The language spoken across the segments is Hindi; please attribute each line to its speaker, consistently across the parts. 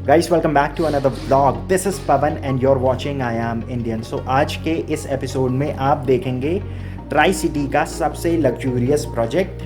Speaker 1: Guys welcome back to another vlog. This is Pawan and you're watching I am Indian. So आज के इस एपिसोड में आप देखेंगे ट्राई सिटी का सबसे luxurious project.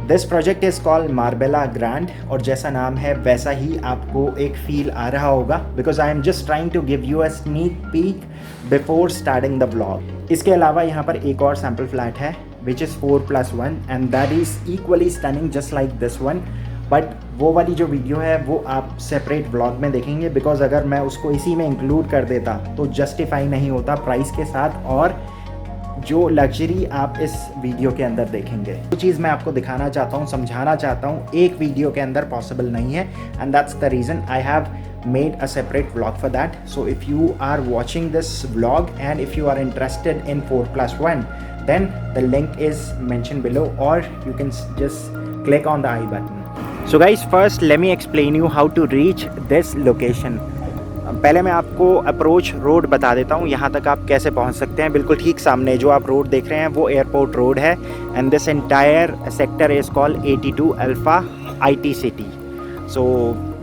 Speaker 1: This project is called Marbella grand और जैसा नाम है वैसा ही आपको एक फील आ रहा होगा, because I am just trying to give you a sneak peek before starting the vlog. इसके अलावा यहाँ पर एक और सैम्पल फ्लैट है which is 4+1 and that is equally stunning just like this one. But वो वाली जो वीडियो है वो आप सेपरेट ब्लॉग में देखेंगे, बिकॉज अगर मैं उसको इसी में इंक्लूड कर देता तो जस्टिफाई नहीं होता प्राइस के साथ और जो लग्जरी आप इस वीडियो के अंदर देखेंगे। वो चीज़ मैं आपको दिखाना चाहता हूँ, समझाना चाहता हूँ, एक वीडियो के अंदर पॉसिबल नहीं है and that's the reason I have made a separate vlog for that. So if you are watching this vlog and if you are interested in 4+1, then the link is mentioned below or you can just click on the I button. So guys, first let me explain you how to reach this location. पहले मैं आपको अप्रोच रोड बता देता हूँ, यहाँ तक आप कैसे पहुँच सकते हैं। बिल्कुल ठीक सामने जो आप रोड देख रहे हैं वो एयरपोर्ट रोड है and this entire sector is called 82 alpha IT city. So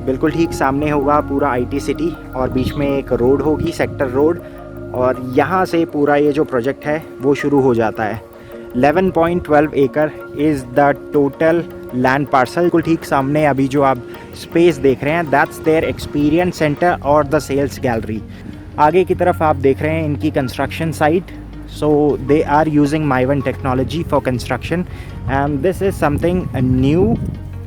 Speaker 1: बिल्कुल ठीक सामने होगा पूरा IT सिटी और बीच में एक रोड होगी, सेक्टर रोड, और यहाँ से पूरा ये जो प्रोजेक्ट है वो शुरू हो जाता है। 11.12 एकड़ is the total land parcel. बिल्कुल ठीक सामने अभी जो आप स्पेस देख रहे हैं दैट्स देयर एक्सपीरियंस सेंटर और द सेल्स गैलरी। आगे की तरफ आप देख रहे हैं इनकी construction site. So they are using Mivan technology for construction and this is something new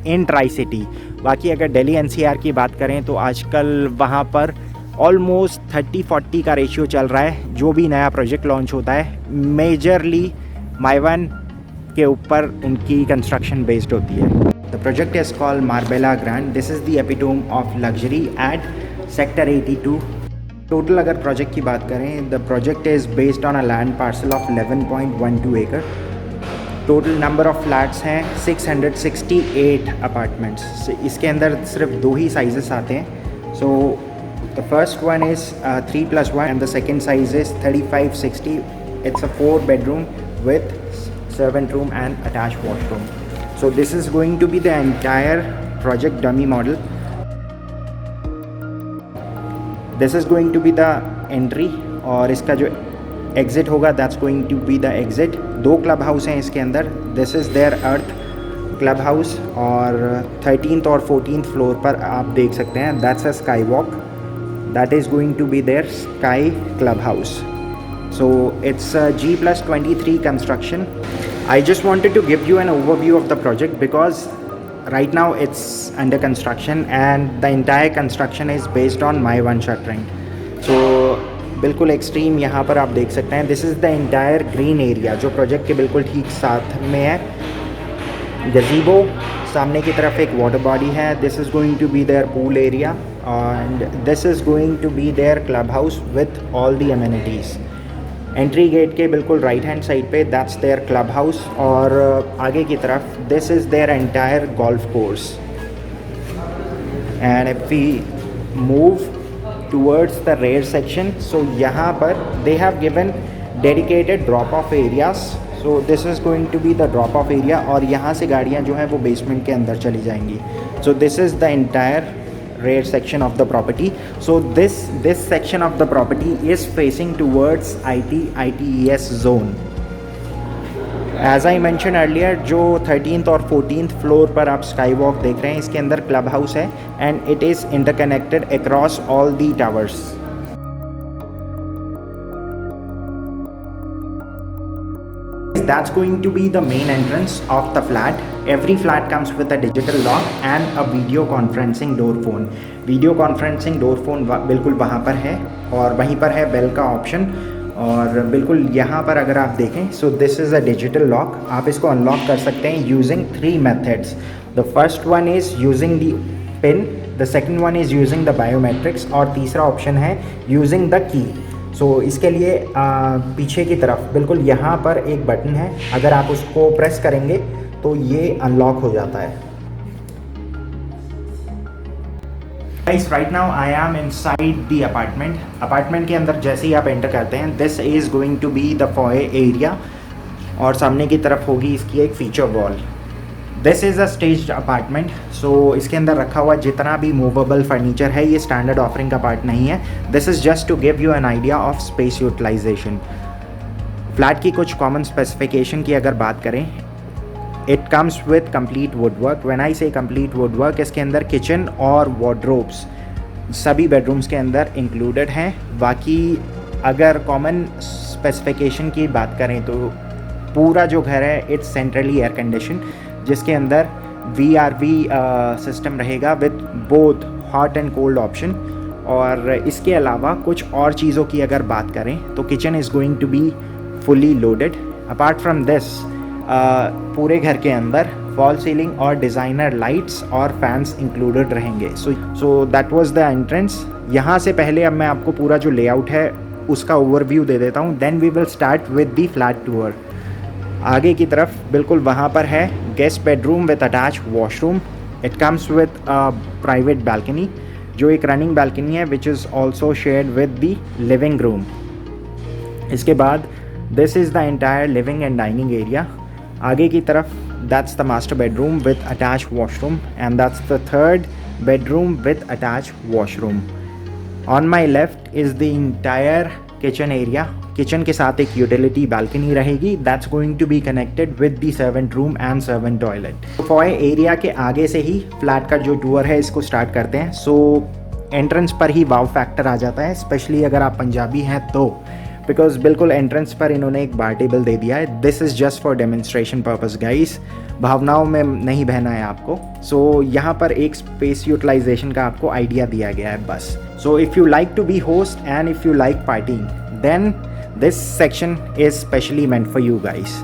Speaker 1: in Tricity. बाकी अगर दिल्ली NCR की बात करें तो आजकल वहाँ पर ऑलमोस्ट 30-40 का रेशियो चल रहा है। जो भी नया प्रोजेक्ट लॉन्च होता है मेजरली माइवन के ऊपर उनकी कंस्ट्रक्शन बेस्ड होती है। The project is called Marbella Grand. This is the epitome of luxury at sector 82। Total अगर प्रोजेक्ट की बात करें, the project is based on a land parcel of 11.12 acre. Total number of flats हैं 668 अपार्टमेंट्स। इसके अंदर सिर्फ दो ही साइजेस आते हैं। So the first one is 3+1 and the second size is 3560। It's a 4 bedroom with servant room and attached washroom. So this is going to be the entire project dummy model. This is going to be the entry और इसका जो एग्ज़िट होगा that's going to be the exit. 2 club house हैं इसके अंदर। This is their earth club house और 13th और 14th फ्लोर पर आप देख सकते हैं that's a sky walk. That is going to be their sky club house. So it's a G+23 construction. I just wanted to give you an overview of the project because right now it's under construction and the entire construction is based on My1 shuttering. So बिल्कुल एक्सट्रीम यहाँ पर आप देख सकते हैं this is the entire green area जो प्रोजेक्ट के बिल्कुल ठीक साथ में है। गज़ीबो, सामने की तरफ एक वाटर बॉडी है। This is going to be their pool area and this is going to be their club house with all the amenities. Entry gate के बिल्कुल राइट हैंड साइड पे दैट्स देयर क्लब हाउस और आगे की तरफ this is their entire golf course. And if we move towards the rear section, so यहाँ पर they have given dedicated drop off areas. So this is going to be the drop off area और यहाँ से गाड़ियाँ जो हैं वो बेसमेंट के अंदर चली जाएंगी। So this is the entire rear section of the property. So this section of the property is facing towards ITES zone. As I mentioned earlier, जो 13th और 14th फ्लोर पर आप स्काई वॉक देख रहे हैं इसके अंदर क्लब हाउस है and it is interconnected across all the towers. That's going to be the main entrance of the flat. Every flat comes with a digital lock and a video conferencing door phone. Video conferencing door phone बिल्कुल वहाँ पर है और वहीं पर है बेल का ऑप्शन और बिल्कुल यहाँ पर अगर आप देखें सो this is a digital lock. आप इसको अनलॉक कर सकते हैं using 3 methods. The first one is using the pin, the second one is using the biometrics और तीसरा ऑप्शन है यूजिंग द की। सो इसके लिए पीछे की तरफ बिल्कुल यहाँ पर एक बटन है, अगर आप उसको प्रेस करेंगे तो ये अनलॉक हो जाता है। Guys, right now I am inside the apartment. Apartment के अंदर जैसे ही आप एंटर करते हैं this is going to be the foyer area और सामने की तरफ होगी इसकी एक feature wall. This is a staged apartment. So इसके अंदर रखा हुआ जितना भी मूवेबल फर्नीचर है ये स्टैंडर्ड ऑफरिंग का पार्ट नहीं है। This is just to give you an idea of space utilisation. Flat की कुछ कॉमन स्पेसिफिकेशन की अगर बात करें, it comes with complete woodwork. When I say complete woodwork, इसके अंदर किचन और वार्डरोब्स सभी बेडरूम्स के अंदर इंक्लूडेड हैं। बाकी अगर कॉमन स्पेसिफिकेशन की बात करें तो पूरा जो घर है इट्स सेंट्रली एयर कंडीशन, जिसके अंदर VRV सिस्टम रहेगा with both hot and cold option. और इसके अलावा कुछ और चीज़ों की अगर बात करें तो kitchen is going to be fully loaded. Apart from this पूरे घर के अंदर फॉल सीलिंग और डिज़ाइनर लाइट्स और फैंस इंक्लूडेड रहेंगे। So that was the entrance. यहाँ से पहले अब मैं आपको पूरा जो लेआउट है उसका ओवरव्यू दे देता हूँ, then we will start with the flat tour. आगे की तरफ बिल्कुल वहाँ पर है guest bedroom with attach washroom. It comes with private balcony, जो एक रनिंग बैल्कनी है which is also shared with the living room. इसके बाद this is the entire living and dining area. आगे की तरफ that's the master bedroom with attach washroom and that's the third bedroom with attach washroom. On my left is the entire kitchen area. Kitchen के साथ एक यूटिलिटी बैल्कनी रहेगी that's going to be connected with the servant room and servant toilet. Foyer area के आगे से ही फ्लैट का जो टूर है इसको स्टार्ट करते हैं। सो एंट्रेंस पर ही वाव फैक्टर आ जाता है, स्पेशली अगर आप पंजाबी हैं तो, बिकॉज बिल्कुल एंट्रेंस पर इन्होंने एक बार टेबल दे दिया है। This is just for demonstration purpose guys, भावनाओं में नहीं बहना है आपको। सो यहाँ पर एक स्पेस यूटिलाइजेशन का आपको आइडिया दिया गया है बस। So if you like to be host and if you like partying, then this section is specially meant for you guys.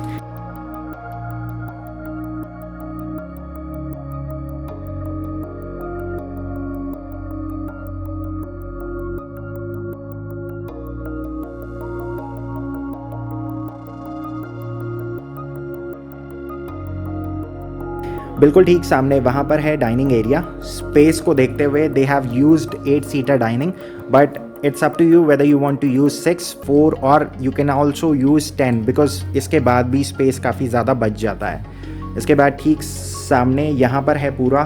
Speaker 1: बिल्कुल ठीक सामने वहाँ पर है डाइनिंग एरिया। स्पेस को देखते हुए दे have used 8 seater dining, but it's up to you whether you want to use 6, 4 or you can also use 10 because इसके बाद भी स्पेस काफ़ी ज़्यादा बच जाता है। इसके बाद ठीक सामने यहाँ पर है पूरा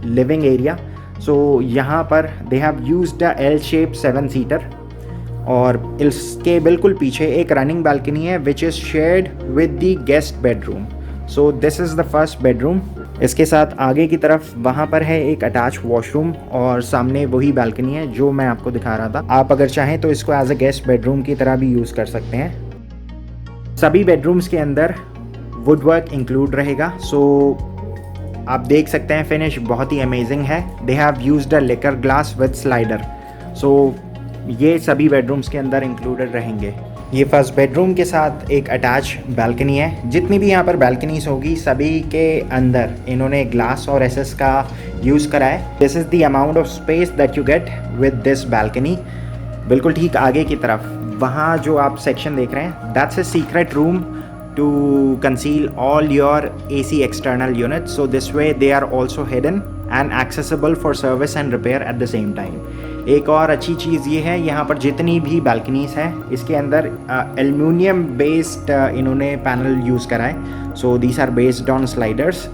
Speaker 1: लिविंग एरिया। सो यहाँ पर दे have used a L shape 7 seater और इसके बिल्कुल पीछे एक रनिंग बैल्कनी है which is shared with the guest bedroom. So this is the first bedroom. इसके साथ आगे की तरफ वहाँ पर है एक अटैच वॉशरूम और सामने वही बैल्कनी है जो मैं आपको दिखा रहा था। आप अगर चाहें तो इसको एज अ गेस्ट बेडरूम की तरह भी यूज़ कर सकते हैं। सभी बेडरूम्स के अंदर वुडवर्क इंक्लूड रहेगा। सो आप देख सकते हैं फिनिश बहुत ही अमेजिंग है। दे हैव यूज्ड अ लेकर ग्लास विद स्लाइडर। सो ये सभी बेडरूम्स के अंदर इंक्लूडेड रहेंगे। ये फर्स्ट बेडरूम के साथ एक अटैच बैल्कनी है। जितनी भी यहाँ पर बैल्कनीज होगी सभी के अंदर इन्होंने ग्लास और एसएस का यूज़ करा है। This is the amount of space that you get with this balcony. बिल्कुल ठीक आगे की तरफ वहाँ जो आप सेक्शन देख रहे हैं that's a secret room to conceal all your AC external units. So this way they are also hidden and accessible for service and repair at the same time. एक और अच्छी चीज़ ये है यहाँ पर जितनी भी बैल्कनीज़ हैं इसके अंदर एल्युमिनियम बेस्ड इन्होंने पैनल यूज़ करा है। So these are based on sliders.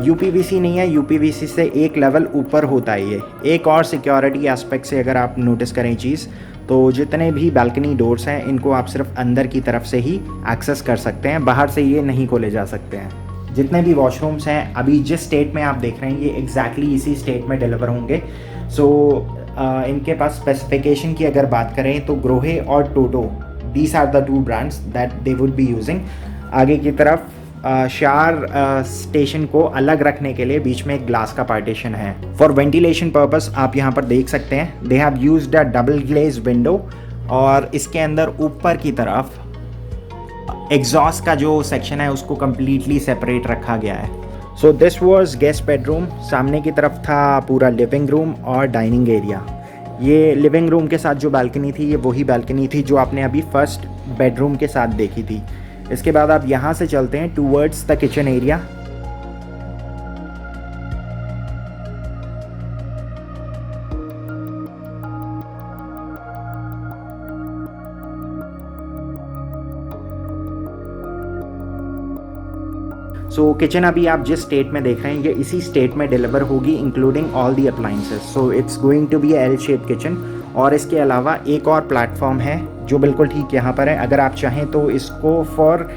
Speaker 1: UPVC नहीं है, UPVC से एक लेवल ऊपर होता है ये। एक और सिक्योरिटी एस्पेक्ट से अगर आप नोटिस करें चीज़ तो जितने भी बैल्कनी डोर्स हैं इनको आप सिर्फ अंदर की तरफ से ही एक्सेस कर सकते हैं, बाहर से ये नहीं खोले जा सकते हैं। जितने भी वॉशरूम्स हैं अभी जिस स्टेट में आप देख रहे हैं ये एग्जैक्टली इसी स्टेट में डिलीवर होंगे। सो इनके पास स्पेसिफिकेशन की अगर बात करें तो ग्रोहे और Toto these are the 2 brands that they would be using. आगे की तरफ शार स्टेशन को अलग रखने के लिए बीच में एक ग्लास का पार्टीशन है फॉर वेंटिलेशन पर्पस। आप यहाँ पर देख सकते हैं they have used a double glaze window और इसके अंदर ऊपर की तरफ एग्जॉस्ट का जो सेक्शन है उसको कम्प्लीटली सेपरेट रखा गया है। So this was guest bedroom. सामने की तरफ था पूरा लिविंग रूम और डाइनिंग एरिया। ये लिविंग रूम के साथ जो बैल्कनी थी ये वही बैल्कनी थी जो आपने अभी फर्स्ट बेडरूम के साथ देखी थी। इसके बाद आप यहाँ से चलते हैं towards the kitchen area. So kitchen अभी आप जिस स्टेट में देख रहे हैं ये इसी स्टेट में डिलीवर होगी including all the appliances. So it's going to be L shape kitchen. और इसके अलावा एक और प्लेटफॉर्म है जो बिल्कुल ठीक यहाँ पर है, अगर आप चाहें तो इसको फॉर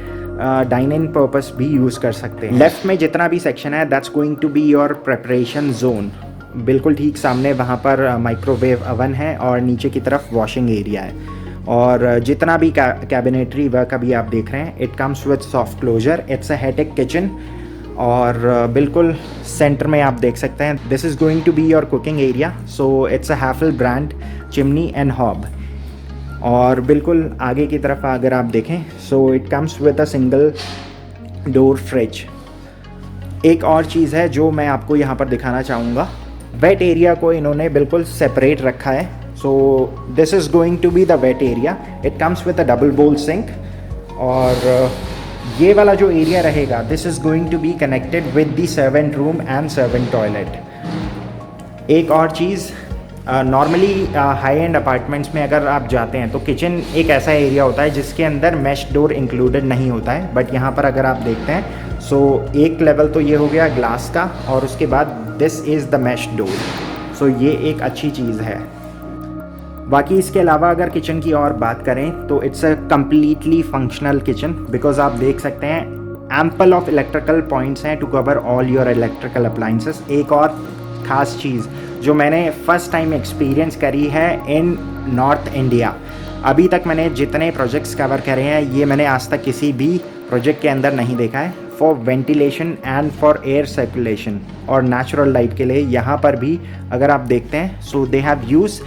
Speaker 1: डाइनिंग पर्पस भी यूज़ कर सकते हैं। लेफ्ट में जितना भी सेक्शन है that's going to be your preparation zone. बिल्कुल ठीक सामने वहाँ पर माइक्रोवेव अवन है और नीचे की तरफ वॉशिंग एरिया है। और जितना भी कैबिनेटरी वर्क अभी आप देख रहे हैं it comes with soft closure. It's a hitech kitchen और बिल्कुल सेंटर में आप देख सकते हैं this is going to be your cooking area. So it's a Hafele brand chimney and hob. और बिल्कुल आगे की तरफ अगर आप देखें so it comes with a single door fridge. एक और चीज़ है जो मैं आपको यहाँ पर दिखाना चाहूँगा, वेट एरिया को इन्होंने बिल्कुल सेपरेट रखा है। So this is going to be the wet area. It comes with a double bowl sink. और ये वाला जो एरिया रहेगा this is going to be connected with the servant room and servant toilet. एक और चीज़, नॉर्मली हाई एंड अपार्टमेंट्स में अगर आप जाते हैं तो किचन एक ऐसा एरिया होता है जिसके अंदर मैश डोर इंक्लूडेड नहीं होता है, बट यहाँ पर अगर आप देखते हैं सो एक लेवल तो ये हो गया ग्लास का और उसके बाद this is the mesh door. So ये एक अच्छी चीज़ है। बाकी इसके अलावा अगर किचन की और बात करें तो it's a completely functional kitchen because आप देख सकते हैं एम्पल ऑफ इलेक्ट्रिकल पॉइंट्स हैं to cover all your electrical appliances. एक और ख़ास चीज़ जो मैंने फ़र्स्ट टाइम एक्सपीरियंस करी है इन नॉर्थ इंडिया, अभी तक मैंने जितने प्रोजेक्ट्स कवर करे हैं ये मैंने आज तक किसी भी प्रोजेक्ट के अंदर नहीं देखा है। For ventilation and for air circulation और नेचुरल लाइट के लिए यहाँ पर भी अगर आप देखते हैं so they have use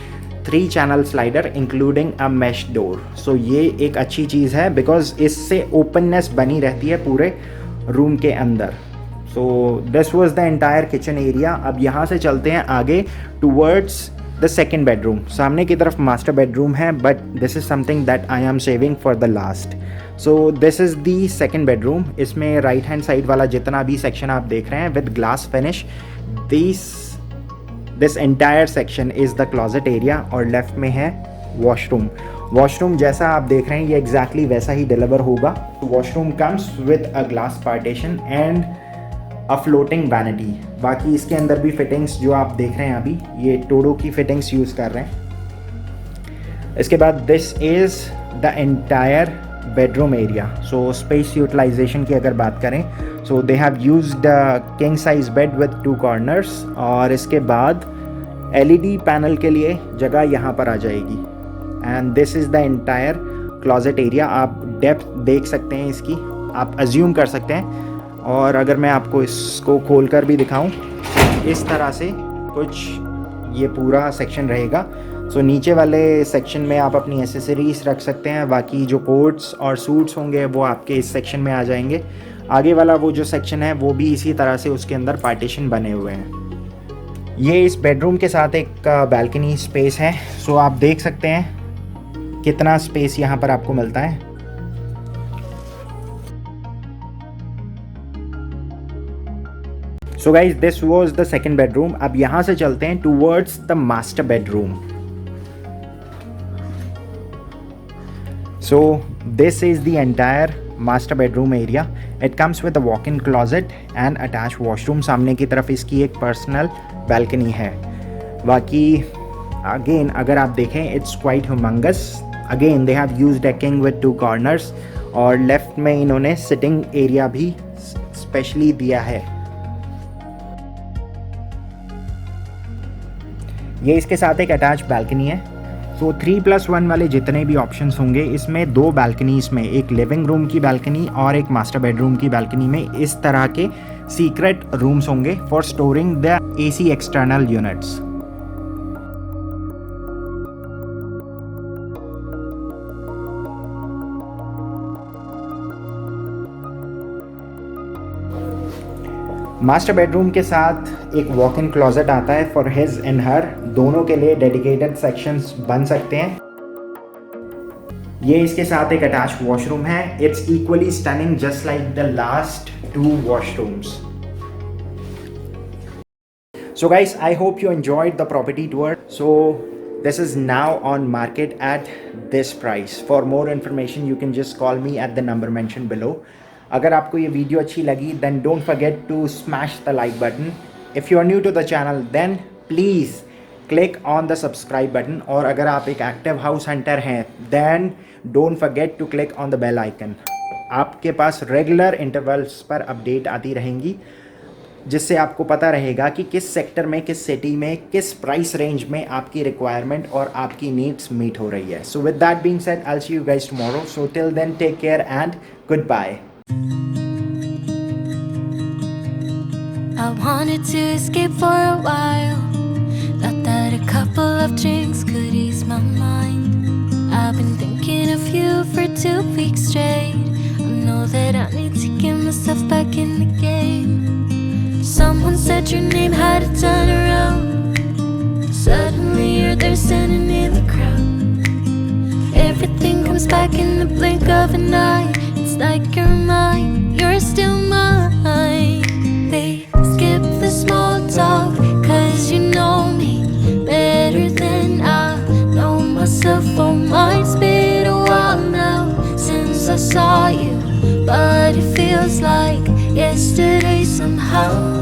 Speaker 1: 3 channel slider including a mesh door. So ये एक अच्छी चीज़ है बिकॉज इससे ओपननेस बनी रहती है पूरे रूम के अंदर। So this was the entire kitchen area. अब यहाँ से चलते हैं आगे टूवर्ड्स द सेकेंड बेडरूम। सामने की तरफ मास्टर बेडरूम है but this is something that I am saving for the last. So this is the second bedroom. इसमें राइट हैंड साइड वाला जितना भी सेक्शन आप देख रहे हैं with glass finish, this entire section is the closet area और लेफ्ट में है वॉशरूम। वॉशरूम जैसा आप देख रहे हैं ये एग्जैक्टली वैसा ही डिलीवर होगा। Washroom comes with a glass partition and a floating vanity. बाकी इसके अंदर भी फिटिंग्स जो आप देख रहे हैं अभी ये टोडो की फिटिंग्स यूज़ कर रहे हैं। इसके बाद this is the entire bedroom area. So space utilisation की अगर बात करें so they have used king size bed with 2 corners और इसके बाद एलईडी पैनल के लिए जगह यहाँ पर आ जाएगी। And this is the entire closet area. आप डेप्थ देख सकते हैं इसकी, आप अज्यूम कर सकते हैं। और अगर मैं आपको इसको खोलकर भी दिखाऊं इस तरह से कुछ ये पूरा सेक्शन रहेगा। सो नीचे वाले सेक्शन में आप अपनी एसेसरीज रख सकते हैं, बाकी जो कोट्स और सूट्स होंगे वो आपके इस सेक्शन में आ जाएंगे। आगे वाला वो जो सेक्शन है वो भी इसी तरह से उसके अंदर पार्टीशन बने हुए हैं। ये इस बेडरूम के साथ एक बालकनी स्पेस है। सो आप देख सकते हैं कितना स्पेस यहाँ पर आपको मिलता है। So guys this was the second bedroom. अब यहाँ से चलते हैं towards the master bedroom. So this is the entire master bedroom area. It comes with a walk in closet and attach washroom. सामने की तरफ इसकी एक पर्सनल बैल्कनी है। बाकी अगेन अगर आप देखें it's quite humongous. Again they have used decking with 2 corners और लेफ्ट में इन्होंने सिटिंग एरिया भी स्पेशली दिया है। ये इसके साथ एक अटैच बैल्कनी है। सो 3+1 वाले जितने भी ऑप्शंस होंगे इसमें 2 बैल्कनीज में, एक लिविंग रूम की बैल्कनी और एक मास्टर बेडरूम की बैल्कनी में इस तरह के सीक्रेट रूम्स होंगे for storing the AC external units. Master bedroom के साथ एक वॉक इन क्लॉजेट आता है फॉर हिज एंड हर। दोनों के लिए डेडिकेटेड सेक्शंस बन सकते हैं। ये इसके साथ एक अटैच वॉशरूम है। It's equally stunning just like the last 2 washrooms. So guys, I hope you enjoyed the property tour. So this is now on market at this price. For more information you can just call me at the number mentioned below. अगर आपको ये वीडियो अच्छी लगी then don't forget to smash the like button. If you are new to the channel then please click on the subscribe button. और अगर आप एक एक्टिव हाउस हंटर हैं then don't forget to click on the bell icon. आपके पास रेगुलर इंटरवल्स पर अपडेट आती रहेंगी जिससे आपको पता रहेगा कि किस सेक्टर में, किस सिटी में, किस प्राइस रेंज में आपकी रिक्वायरमेंट और आपकी नीड्स मीट हो रही है. So with that being said I will see you guys tomorrow. So till then take care and goodbye.
Speaker 2: I wanted to escape for a while. Thought that a couple of drinks could ease my mind. I've been thinking of you for 2 weeks straight. I know that I need to get myself back in the game. Someone said your name had a turn around. Suddenly you're there standing in the crowd. Everything comes back in the blink of an eye. It's like you're mine, you're still mine. They skip the small talk, 'cause you know me better than I know myself. Oh my, it's been a while now since I saw you, but it feels like yesterday somehow.